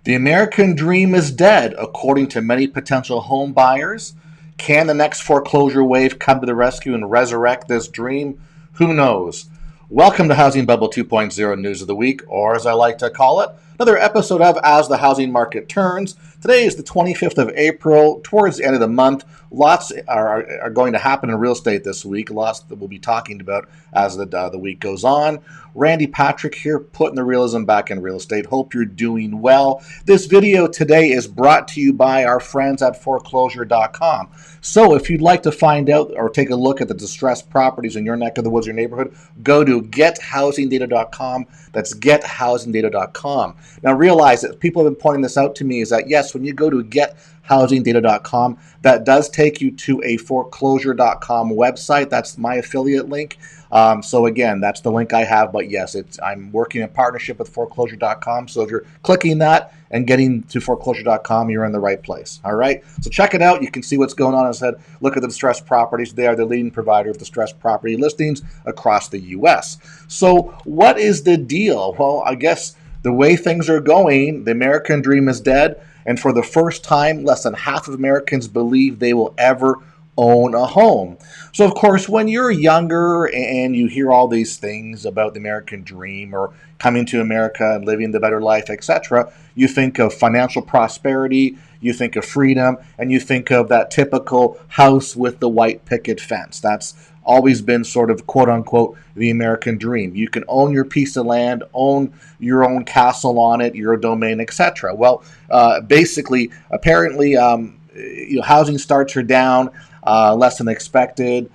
The American dream is dead, according to many potential home buyers. Can the next foreclosure wave come to the rescue and resurrect this dream? Who knows? Welcome to Housing Bubble 2.0 News of the Week, or as I like to call it, another episode of As the Housing Market Turns. Today is the 25th of April, towards the end of the month. Lots are going to happen in real estate this week, lots that we'll be talking about as the week goes on. Randy Patrick here, putting the realism back in real estate. Hope you're doing well. This video today is brought to you by our friends at Foreclosure.com. So if you'd like to find out or take a look at the distressed properties in your neck of the woods, your neighborhood, go to gethousingdata.com. That's gethousingdata.com. Now realize that people have been pointing this out to me is that yes, when you go to gethousingdata.com, that does take you to a foreclosure.com website. That's my affiliate link. So again, that's the link I have, but yes, I'm working in partnership with foreclosure.com. So if you're clicking that and getting to foreclosure.com, you're in the right place. All right. So check it out. You can see what's going on. As I said, look at the distressed properties. They are the leading provider of distressed property listings across the U.S. So what is the deal? Well, I guess the way things are going, the American dream is dead. And for the first time, less than half of Americans believe they will ever own a home. So, of course, when you're younger and you hear all these things about the American dream or coming to America and living the better life, etc., you think of financial prosperity, you think of freedom, and you think of that typical house with the white picket fence. That's always been sort of quote unquote the American dream. You can own your piece of land, own your own castle on it, your domain, etc. Well, basically, apparently, housing starts are down less than expected,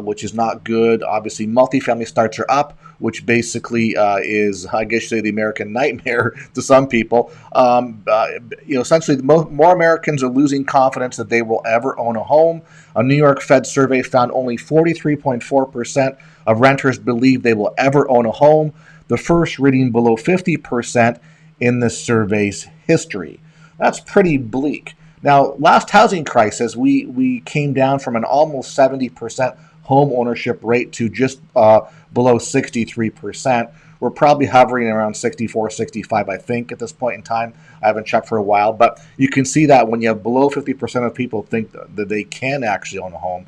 which is not good. Obviously, multifamily starts are up, which basically is, I guess, you say, the American nightmare to some people. Essentially, more Americans are losing confidence that they will ever own a home. A New York Fed survey found only 43.4% of renters believe they will ever own a home, the first reading below 50% in the survey's history. That's pretty bleak. Now, last housing crisis, we came down from an almost 70% home ownership rate to just below 63%. We're probably hovering around 64, 65, I think, at this point in time. I haven't checked for a while, but you can see that when you have below 50% of people think that they can actually own a home,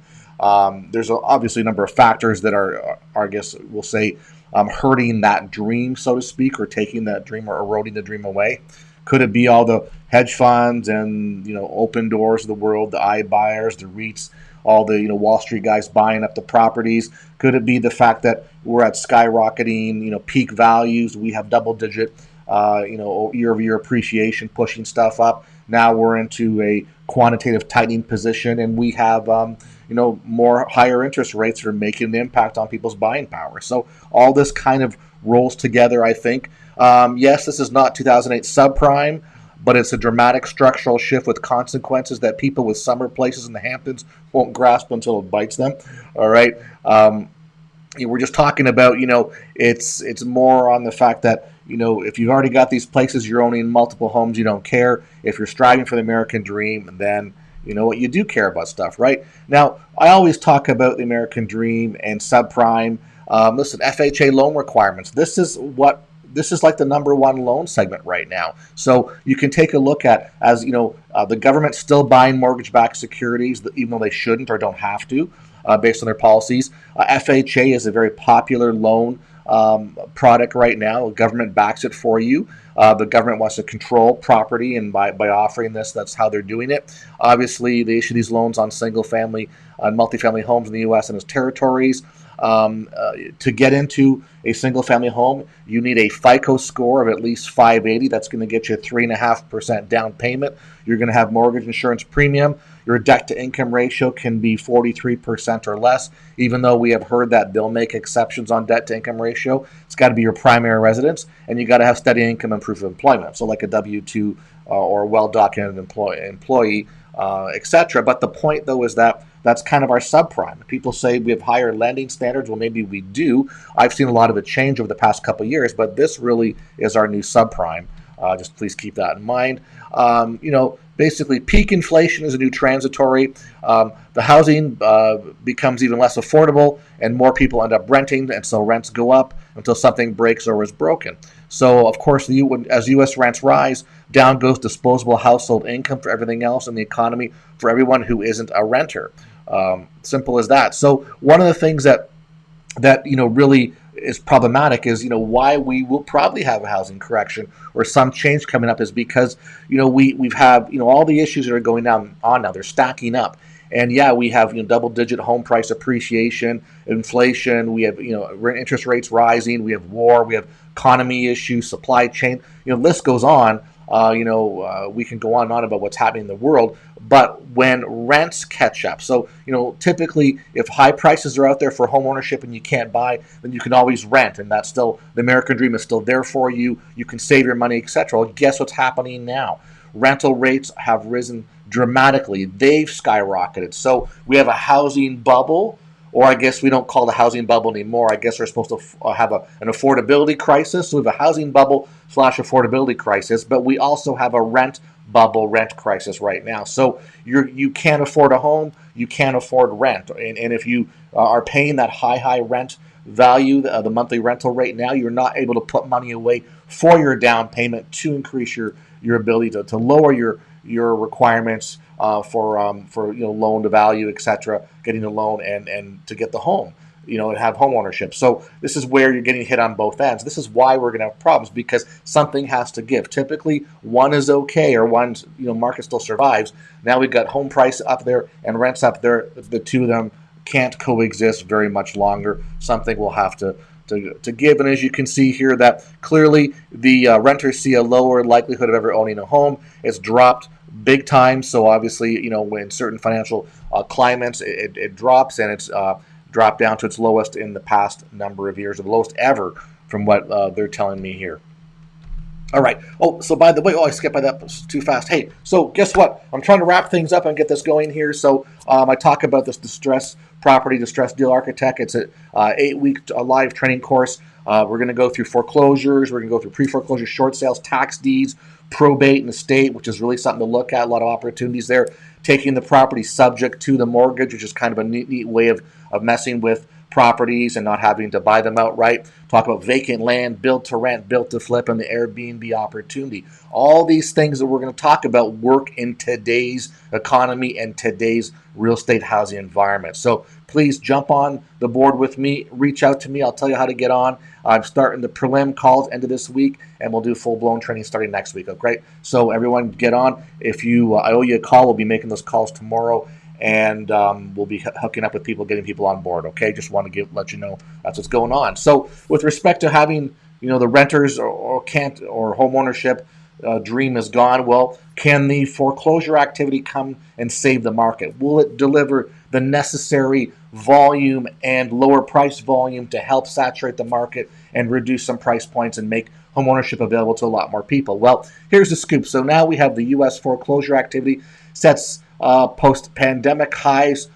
there's obviously a number of factors that are I guess we'll say, hurting that dream, so to speak, or taking that dream or eroding the dream away. Could it be all the hedge funds and open doors of the world, the iBuyers, the REITs, all the Wall Street guys buying up the properties? Could it be the fact that we're at skyrocketing peak values? We have double-digit year-over-year appreciation pushing stuff up. Now we're into a quantitative tightening position, and we have more higher interest rates that are making an impact on people's buying power. So all this kind of rolls together, I think. Yes, this is not 2008 subprime, but it's a dramatic structural shift with consequences that people with summer places in the Hamptons won't grasp until it bites them. All right. We're just talking about, it's more on the fact that, if you've already got these places, you're owning multiple homes, you don't care. If you're striving for the American dream, then you do care about stuff, right? Now, I always talk about the American dream and subprime. Listen, FHA loan requirements. This is like the number one loan segment right now. So you can take a look at, as the government's still buying mortgage-backed securities, even though they shouldn't or don't have to, based on their policies. FHA is a very popular loan product right now. The government backs it for you. The government wants to control property, and by offering this, that's how they're doing it. Obviously, they issue these loans on single-family, multifamily homes in the U.S. and its territories. To get into a single-family home, you need a FICO score of at least 580. That's going to get you a 3.5% down payment. You're going to have mortgage insurance premium. Your debt-to-income ratio can be 43% or less, even though we have heard that they'll make exceptions on debt-to-income ratio. It's got to be your primary residence, and you got to have steady income and proof of employment, so like a W-2 or a well-documented employee, etc. But the point, though, is that that's kind of our subprime. People say we have higher lending standards. Well, maybe we do. I've seen a lot of it change over the past couple of years, but this really is our new subprime. Just please keep that in mind. Basically, peak inflation is a new transitory. The housing becomes even less affordable, and more people end up renting, and so rents go up until something breaks or is broken. So, of course, as U.S. rents rise, down goes disposable household income for everything else in the economy for everyone who isn't a renter. Simple as that. So, one of the things that really is problematic is why we will probably have a housing correction or some change coming up is because we've have all the issues that are going on now, they're stacking up. And yeah, we have double digit home price appreciation, inflation, we have interest rates rising, we have war, we have economy issues, supply chain, list goes on. We can go on and on about what's happening in the world, but when rents catch up, so typically if high prices are out there for home ownership and you can't buy, then you can always rent, and that's still the American dream is still there for you. You can save your money, etc. Well, guess what's happening now? Rental rates have risen dramatically. They've skyrocketed. So we have a housing bubble, or I guess we don't call it a housing bubble anymore. I guess we're supposed to have an affordability crisis. So we have a housing bubble / affordability crisis, but we also have a rent bubble, rent crisis right now. So you can't afford a home, you can't afford rent. And if you are paying that high rent value, the monthly rental rate now, you're not able to put money away for your down payment to increase your ability to lower your requirements for loan to value, etc., getting a loan and to get the home, and have home ownership. So this is where you're getting hit on both ends. This is why we're going to have problems, because something has to give. Typically, one is okay, or one's market still survives. Now we've got home price up there and rents up there. The two of them can't coexist very much longer. Something will have to give. And as you can see here, that clearly the renters see a lower likelihood of ever owning a home. It's dropped big time. So obviously, when certain financial climates, it drops, and it's dropped down to its lowest in the past number of years, or the lowest ever from what they're telling me here. All right. Oh, so by the way, I skipped by that too fast. Hey, so guess what? I'm trying to wrap things up and get this going here. So I talk about this distress deal architect. It's a 8-week live training course. We're going to go through foreclosures. We're going to go through pre-foreclosure short sales, tax deeds, probate and estate, which is really something to look at. A lot of opportunities there. Taking the property subject to the mortgage, which is kind of a neat way of messing with properties and not having to buy them outright. Talk about vacant land, build to rent, build to flip, and the Airbnb opportunity. All these things that we're going to talk about work in today's economy and today's real estate housing environment. So please jump on the board with me. Reach out to me. I'll tell you how to get on. I'm starting the prelim calls end of this week, and we'll do full-blown training starting next week. Okay? So everyone get on. If I owe you a call, we'll be making those calls tomorrow. And we'll be hooking up with people, getting people on board. Okay, just want to let you know that's what's going on. So, with respect to having the renters or home ownership dream is gone, well, can the foreclosure activity come and save the market? Will it deliver the necessary volume and lower price volume to help saturate the market and reduce some price points and make home ownership available to a lot more people? Well, here's the scoop. So now we have the U.S. foreclosure activity sets post-pandemic highs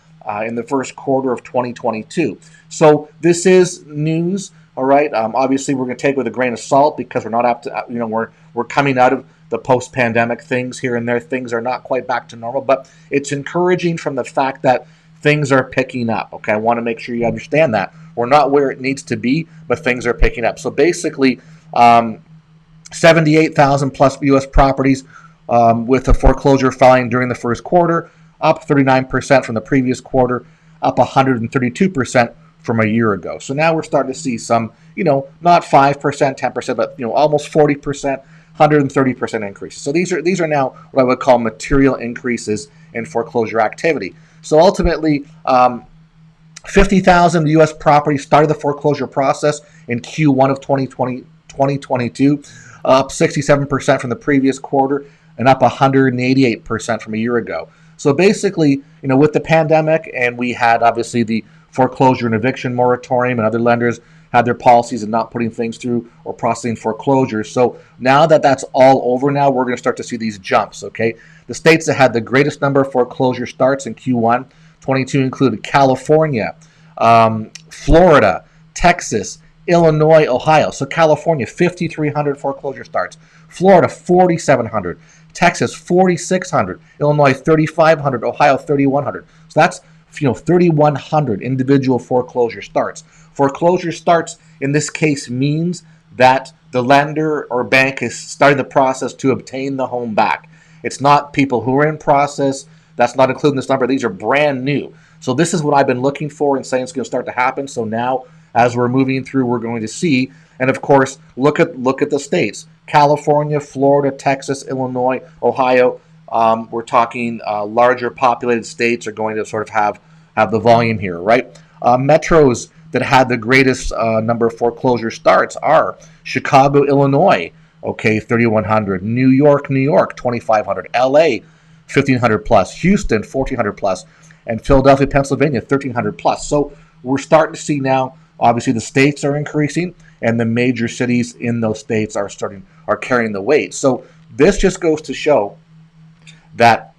in the first quarter of 2022. So this is news, all right? Obviously, we're going to take it with a grain of salt because we're not up to, we're coming out of the post-pandemic things here and there. Things are not quite back to normal, but it's encouraging from the fact that things are picking up, okay? I want to make sure you understand that. We're not where it needs to be, but things are picking up. So basically, 78,000 plus U.S. properties with a foreclosure filing during the first quarter, up 39% from the previous quarter, up 132% from a year ago. So now we're starting to see some, not 5%, 10%, but almost 40%, 130% increases. So these are now what I would call material increases in foreclosure activity. So ultimately, 50,000 U.S. properties started the foreclosure process in Q1 of 2022, up 67% from the previous quarter, and up 188% from a year ago. So basically, with the pandemic, and we had obviously the foreclosure and eviction moratorium, and other lenders had their policies of not putting things through or processing foreclosures. So now that that's all over now, we're going to start to see these jumps, okay? The states that had the greatest number of foreclosure starts in Q1 22 included California, Florida, Texas, Illinois, Ohio. So California, 5,300 foreclosure starts. Florida, 4,700. Texas, 4,600. Illinois, 3,500. Ohio, 3,100. So that's 3,100 individual foreclosure starts. Foreclosure starts in this case means that the lender or bank is starting the process to obtain the home back. It's not people who are in process. That's not including this number. These are brand new. So this is what I've been looking for and saying it's going to start to happen. So now, as we're moving through, we're going to see. And of course, look at the states: California, Florida, Texas, Illinois, Ohio. We're talking larger populated states are going to sort of have the volume here, right? Metros that had the greatest number of foreclosure starts are Chicago, Illinois, okay, 3,100. New York, 2,500. LA, 1,500 plus. Houston, 1,400 plus. And Philadelphia, Pennsylvania, 1,300 plus. So we're starting to see now, obviously the states are increasing and the major cities in those states are carrying the weight. So this just goes to show that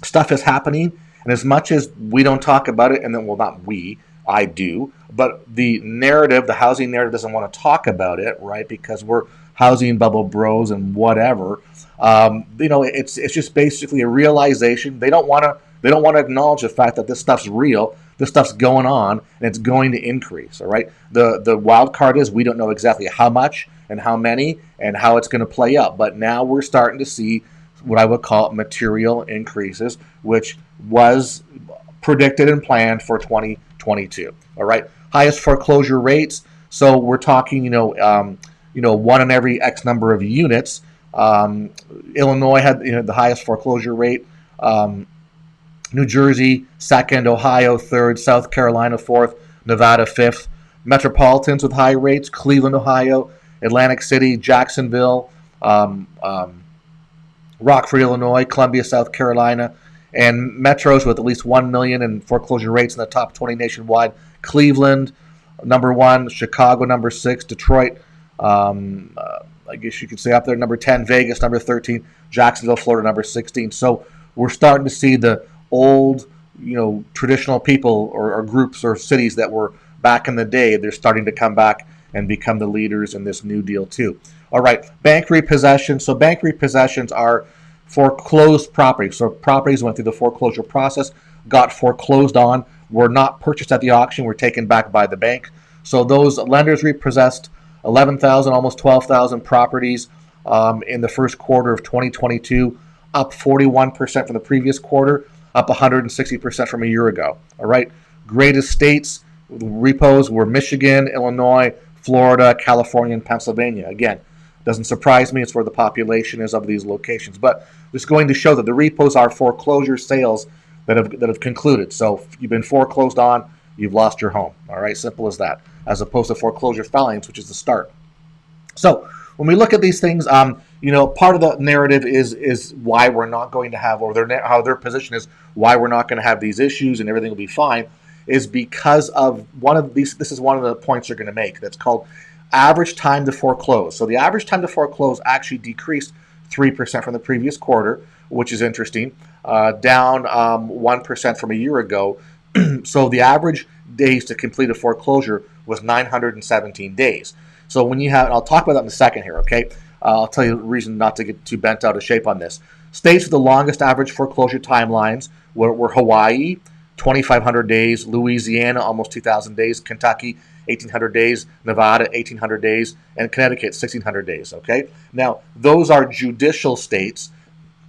stuff is happening. And as much as we don't talk about it, and then, well, not we, I do, but the narrative, the housing narrative doesn't want to talk about it, right? Because we're housing bubble bros and whatever. It's just basically a realization. They don't want to acknowledge the fact that this stuff's real. This stuff's going on, and it's going to increase. All right. The wild card is we don't know exactly how much and how many and how it's going to play out. But now we're starting to see what I would call material increases, which was predicted and planned for 2022. All right. Highest foreclosure rates. So we're talking, one in every X number of units. Illinois had the highest foreclosure rate. New Jersey, second. Ohio, third. South Carolina, fourth. Nevada, fifth. Metropolitans with high rates: Cleveland, Ohio, Atlantic City, Jacksonville, Rockford, Illinois, Columbia, South Carolina. And metros with at least 1 million in foreclosure rates in the top 20 nationwide: Cleveland, number 1, Chicago, number 6, Detroit, I guess you could say up there, number 10, Vegas, number 13, Jacksonville, Florida, number 16. So we're starting to see the old, traditional people or groups or cities that were back in the day, they're starting to come back and become the leaders in this new deal too. All right, bank repossession. So bank repossessions are foreclosed properties. So properties went through the foreclosure process, got foreclosed on, were not purchased at the auction, were taken back by the bank. So those lenders repossessed 11,000, almost 12,000 properties in the first quarter of 2022, up 41% from the previous quarter, up 160% from a year ago. All right, greatest states repos were Michigan, Illinois, Florida, California, and Pennsylvania. Again, doesn't surprise me. It's where the population is of these locations. But just going to show that the repos are foreclosure sales that have concluded. So if you've been foreclosed on, you've lost your home. All right, simple as that. As opposed to foreclosure filings, which is the start. So when we look at these things, part of the narrative is why we're not going to have, or how their position is why we're not going to have these issues and everything will be fine, is because of one of these. This is one of the points they're going to make. That's called average time to foreclose. So the average time to foreclose actually decreased 3% from the previous quarter, which is interesting, down 1% from a year ago. So the average days to complete a foreclosure was 917 days. So when you have, and I'll talk about that in a second here, okay? I'll tell you the reason not to get too bent out of shape on this. States with the longest average foreclosure timelines were Hawaii, 2,500 days, Louisiana, almost 2,000 days, Kentucky, 1,800 days, Nevada, 1,800 days, and Connecticut, 1,600 days, okay? Now, those are judicial states,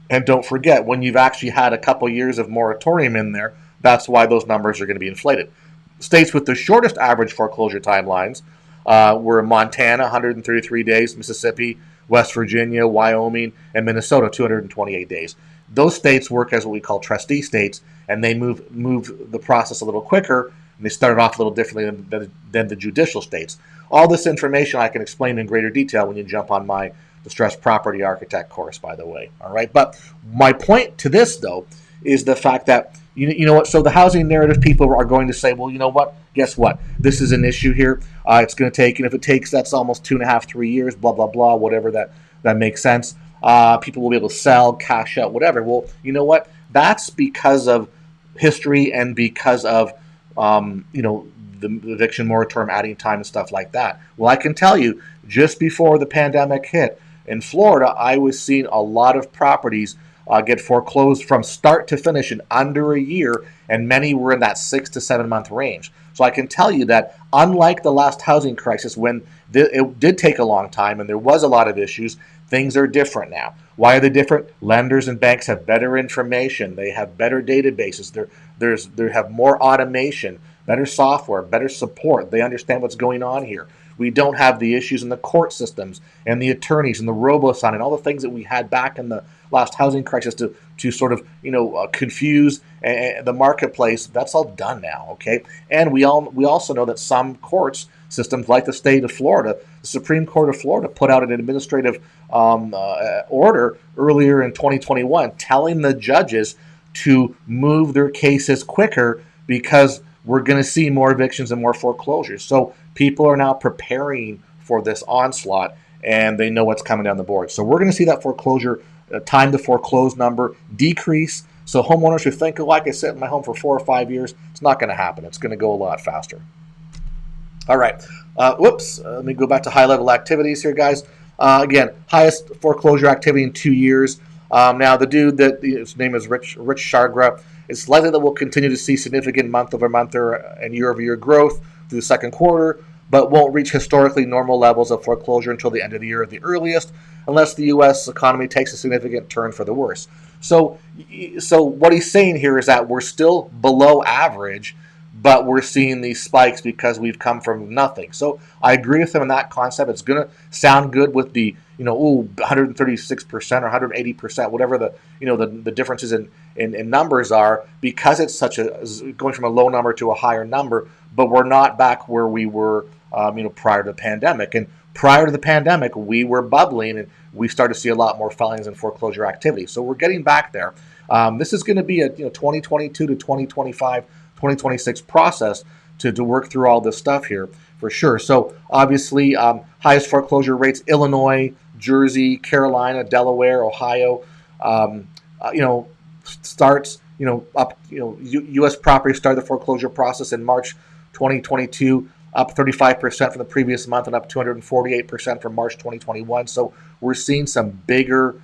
and don't forget, when you've actually had a couple years of moratorium in there, that's why those numbers are going to be inflated. States with the shortest average foreclosure timelines were Montana, 133 days, Mississippi, West Virginia, Wyoming, and Minnesota, 228 days. Those states work as what we call trustee states, and they move the process a little quicker, and they started off a little differently than the judicial states. All this information I can explain in greater detail when you jump on my Distressed Property Architect course, by the way. All right, but my point to this, though, is the fact that you know what? So the housing narrative people are going to say, well, you know what? Guess what? This is an issue here. It's going to take, and if it takes, that's almost 2.5, 3 years, blah, blah, blah, whatever that makes sense. People will be able to sell, cash out, whatever. Well, you know what? That's because of history and because of, the eviction moratorium adding time and stuff like that. Well, I can tell you, just before the pandemic hit in Florida, I was seeing a lot of properties get foreclosed from start to finish in under a year, and many were in that 6 to 7 month range. So I can tell you that unlike the last housing crisis, when it did take a long time and there was a lot of issues, things are different now. Why are they different? Lenders and banks have better information. They have better databases. They have more automation, better software, better support. They understand what's going on here. We don't have the issues in the court systems and the attorneys and the robo-sign and all the things that we had back in the last housing crisis to sort of confuse the marketplace. That's all done now, okay? And we also know that some courts systems, like the state of Florida, the Supreme Court of Florida put out an administrative order earlier in 2021 telling the judges to move their cases quicker because we're going to see more evictions and more foreclosures. So people are now preparing for this onslaught, and they know what's coming down the board. So we're going to see that foreclosure time to foreclose number decrease. So homeowners who think, oh, I could sit in my home for 4 or 5 years, it's not going to happen. It's going to go a lot faster. All right. Let me go back to high-level activities here, guys. Again, highest foreclosure activity in 2 years. Now, the dude his name is Rich Chargra. It's likely that we'll continue to see significant month-over-month and year-over-year growth through the second quarter, but won't reach historically normal levels of foreclosure until the end of the year at the earliest, unless the U.S. economy takes a significant turn for the worse. So what he's saying here is that we're still below average, but we're seeing these spikes because we've come from nothing. So I agree with him in that concept. It's going to sound good with the 136% or 180%, whatever the differences in numbers are, because it's going from a low number to a higher number. But we're not back where we were prior to the pandemic. And prior to the pandemic, we were bubbling, and we started to see a lot more filings and foreclosure activity. So we're getting back there. This is going to be a 2022 to 2025, 2026 process to work through all this stuff here for sure. So obviously, highest foreclosure rates: Illinois, Jersey, Carolina, Delaware, Ohio. Starts up. U.S. property started the foreclosure process in March 2022, up 35% from the previous month and up 248% from March 2021. So we're seeing some bigger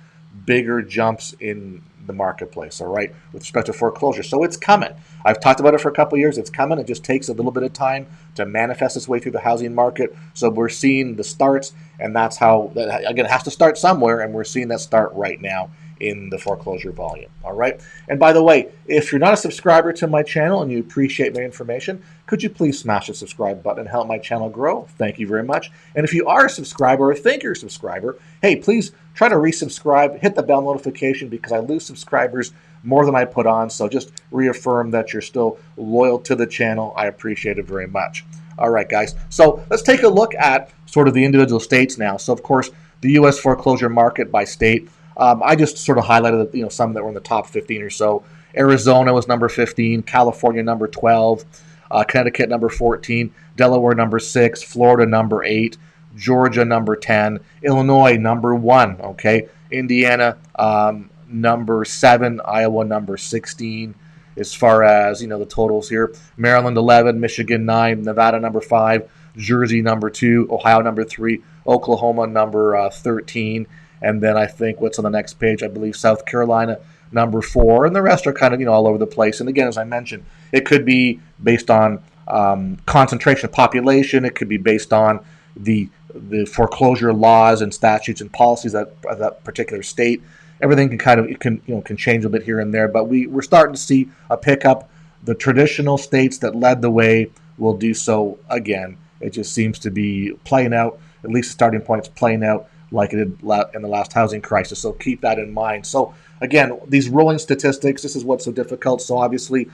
jumps in the marketplace, all right, with respect to foreclosure. So it's coming. I've talked about it for a couple of years. It's coming. It just takes a little bit of time to manifest its way through the housing market. So we're seeing the starts, and that's how, again, it has to start somewhere, and we're seeing that start right now in the foreclosure volume. All right. And by the way, if you're not a subscriber to my channel and you appreciate my information, could you please smash the subscribe button and help my channel grow? Thank you very much. And if you are a subscriber or think you're a subscriber, hey, please try to resubscribe, hit the bell notification, because I lose subscribers more than I put on. So just reaffirm that you're still loyal to the channel. I appreciate it very much. All right, guys. So let's take a look at sort of the individual states now. So of course, the U.S. foreclosure market by state. I just sort of highlighted some that were in the top 15 or so. Arizona was number 15, California number 12, Connecticut number 14, Delaware number 6, Florida number 8, Georgia number 10, Illinois number 1, okay, Indiana number 7, Iowa number 16. As far as the totals here, Maryland 11, Michigan 9, Nevada number 5, Jersey number 2, Ohio number 3, Oklahoma number 13. And then I think what's on the next page, I believe South Carolina, number 4. And the rest are kind of, all over the place. And again, as I mentioned, it could be based on concentration of population. It could be based on the foreclosure laws and statutes and policies of that particular state. Everything can change a bit here and there. But we're starting to see a pickup. The traditional states that led the way will do so again. It just seems to be playing out, at least the starting point is playing out like it did in the last housing crisis. So keep that in mind. So again, these rolling statistics, this is what's so difficult. So obviously,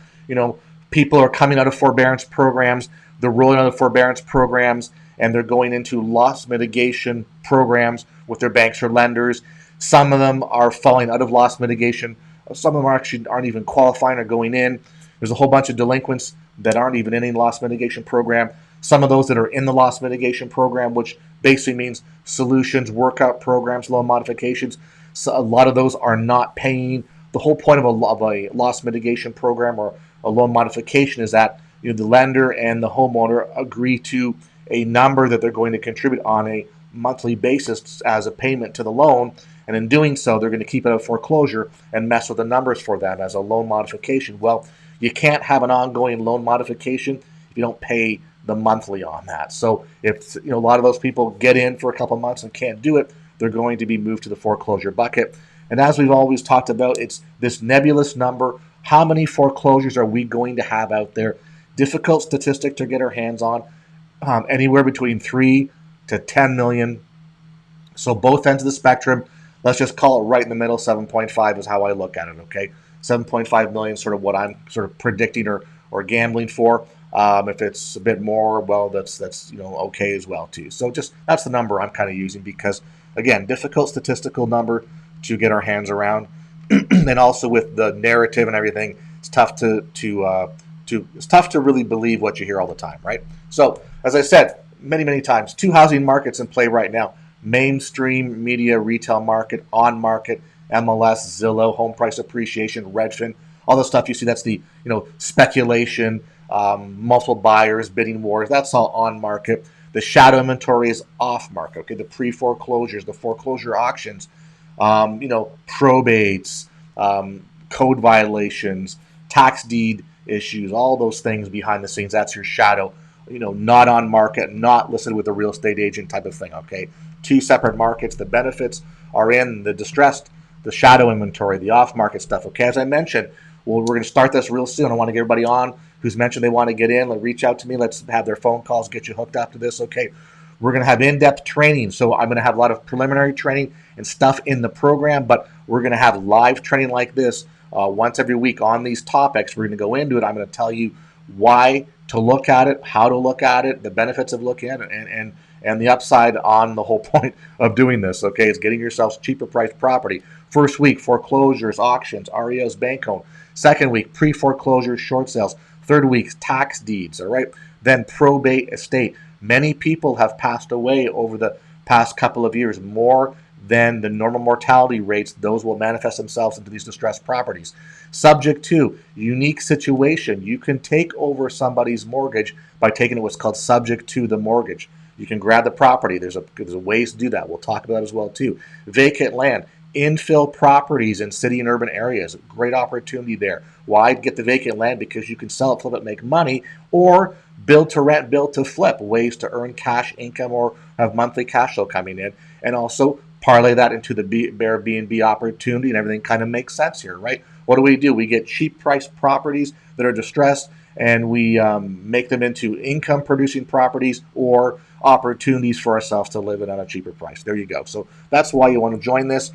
people are coming out of forbearance programs. They're rolling out of forbearance programs, and they're going into loss mitigation programs with their banks or lenders. Some of them are falling out of loss mitigation. Some of them aren't even qualifying or going in. There's a whole bunch of delinquents that aren't even in any loss mitigation program. Some of those that are in the loss mitigation program, which basically means solutions, workout programs, loan modifications, so a lot of those are not paying. The whole point of a loss mitigation program or a loan modification is that the lender and the homeowner agree to a number that they're going to contribute on a monthly basis as a payment to the loan. And in doing so, they're going to keep it out of foreclosure and mess with the numbers for them as a loan modification. Well, you can't have an ongoing loan modification if you don't pay the monthly on that. So if a lot of those people get in for a couple months and can't do it, they're going to be moved to the foreclosure bucket. And as we've always talked about, it's this nebulous number. How many foreclosures are we going to have out there? Difficult statistic to get our hands on. Anywhere between 3 to 10 million. So both ends of the spectrum. Let's just call it right in the middle. 7.5 is how I look at it. Okay, 7.5 million, sort of what I'm sort of predicting or gambling for. If it's a bit more, well, that's okay as well too. So just that's the number I'm kind of using because again, difficult statistical number to get our hands around, and also with the narrative and everything, it's tough to really believe what you hear all the time, right? So as I said many times, two housing markets in play right now: mainstream media, retail market, on market, MLS, Zillow, home price appreciation, Redfin, all the stuff you see. That's the speculation. Multiple buyers, bidding wars, that's all on market. The shadow inventory is off market. Okay, the pre-foreclosures, the foreclosure auctions, probates, code violations, tax deed issues, all those things behind the scenes. That's your shadow, not on market, not listed with a real estate agent type of thing. Okay, two separate markets. The benefits are in the distressed, the shadow inventory, the off market stuff. Okay, as I mentioned, well, we're going to start this real soon. I want to get everybody on who's mentioned they want to get in. Reach out to me. Let's have their phone calls, get you hooked up to this. Okay, we're going to have in-depth training. So I'm going to have a lot of preliminary training and stuff in the program, but we're going to have live training like this once every week on these topics. We're going to go into it. I'm going to tell you why to look at it, how to look at it, the benefits of looking at it, and the upside on the whole point of doing this. Okay, it's getting yourselves cheaper priced property. First week, foreclosures, auctions, REOs, bank home. Second week, pre-foreclosure, short sales. Third week, tax deeds. All right, then probate estate. Many people have passed away over the past couple of years, more than the normal mortality rates. Those will manifest themselves into these distressed properties. Subject to unique situation. You can take over somebody's mortgage by taking what's called subject to the mortgage. You can grab the property. There's a ways to do that. We'll talk about that as well too. Vacant land. Infill properties in city and urban areas. Great opportunity there. Why get the vacant land? Because you can sell it, flip it, make money, or build to rent, build to flip. Ways to earn cash income or have monthly cash flow coming in. And also parlay that into the Airbnb opportunity, and everything kind of makes sense here, right? What do? We get cheap priced properties that are distressed, and we make them into income producing properties or opportunities for ourselves to live in at a cheaper price. There you go. So that's why you want to join this.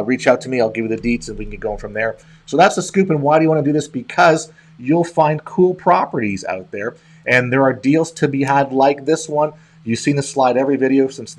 Reach out to me. I'll give you the deets and we can get going from there. So that's the scoop. And why do you want to do this? Because you'll find cool properties out there, and there are deals to be had like this one. You've seen this slide every video since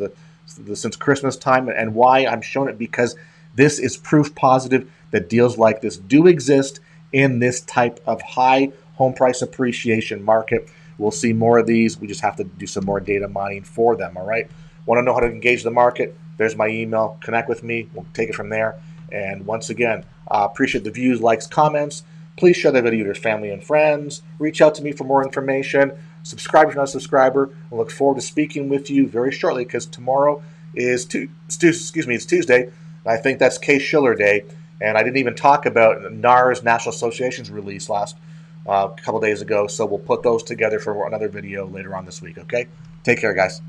Christmas time. And why I'm showing it, because this is proof positive that deals like this do exist in this type of high home price appreciation market. We'll see more of these. We just have to do some more data mining for them. All right. Want to know how to engage the market? There's my email. Connect with me. We'll take it from there. And once again, appreciate the views, likes, comments. Please share the video with your family and friends. Reach out to me for more information. Subscribe if you're not a subscriber. I look forward to speaking with you very shortly, because tomorrow is it's Tuesday. I think that's Case Shiller Day. And I didn't even talk about NAR's National Association's release last a couple days ago. So we'll put those together for another video later on this week. Okay? Take care, guys.